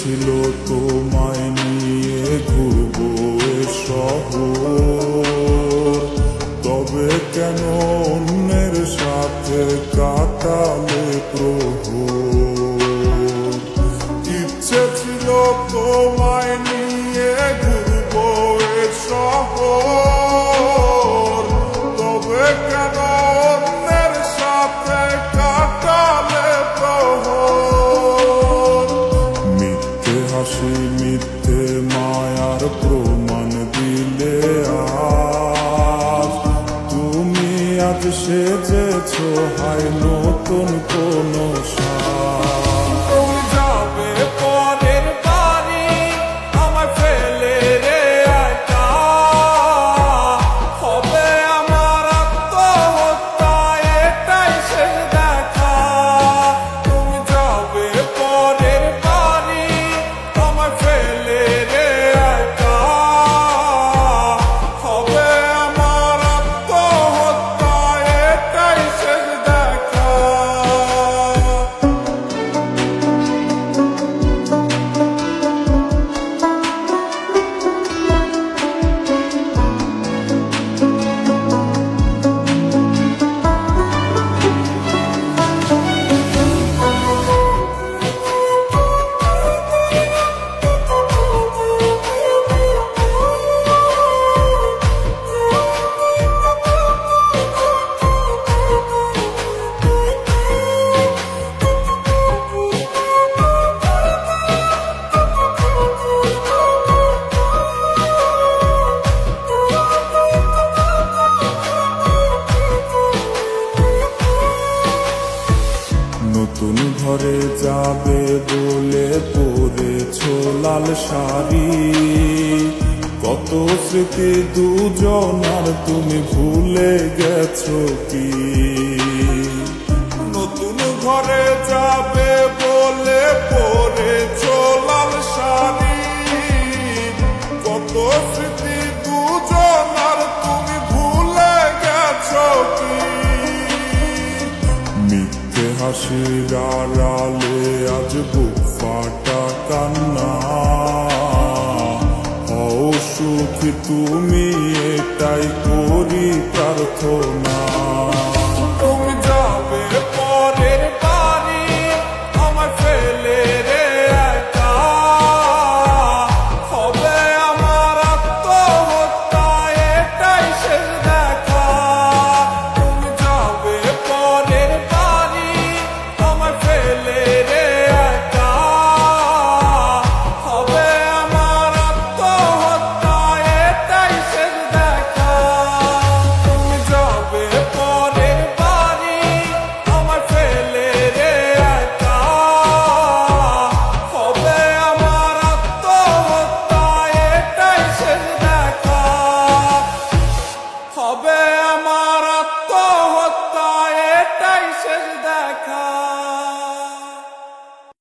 ছিল তোমায় নিয়ে ঘুরবো এ শহর, তবে কেন অন্যের সাথে কাটালে প্রহর। ইচ্ছে ছিল তোমায় নিয়ে ঘুরবো এ শহর, তবে কেন অন্যের সাথে কাটালে প্রহর। মিথ্যে হাসি মিথ্যে মায়ার প্রমাণ দিলে আজ, তুমি আজ সেজেছ হায় নতুন কোন সাজ। তুমি যাবে পরের বাড়ি আমায় ফেলে রে একা, হবে আমার আত্মহত্যা এটাই শেষ দেখা। তুমি যাবে পরের বাড়ি আমায় ফেলে রে একা, হবে আমার আত্মহত্যা এটাই শেষ দেখা। নতুন ঘরে যাবে বলে পরেছ লাল শাড়ি, কত স্মৃতি দুজনার তুমি ভুলে গেছো কি। নতুন ঘরে যাবে বলে পরেছ লাল শাড়ি, কত স্মৃতি দুজনার তুমি ভুলে গেছো কি। মিথ্যে হাসির আড়ালে আজ বুক ফাটা কান্না, হও সুখী তুমি এটাই করি প্রার্থনা। তুমি যাবে পরের বাড়ি আমায় ফেলে রে একা, হবে আমার আত্মহত্যা এটাই শেষ দেখা। তুমি যাবে পরের বাড়ি আমায় ফেলে রে একা, হবে আমার আত্মহত্যা এটাই শেষ দেখা। তুমি যাবে পরের বাড়ি আমায় ফেলে রে একা, হবে আমার আত্মহত্যা এটাই শেষ দেখা। হবে আমার আত্মহত্যা এটাই শেষ দেখা।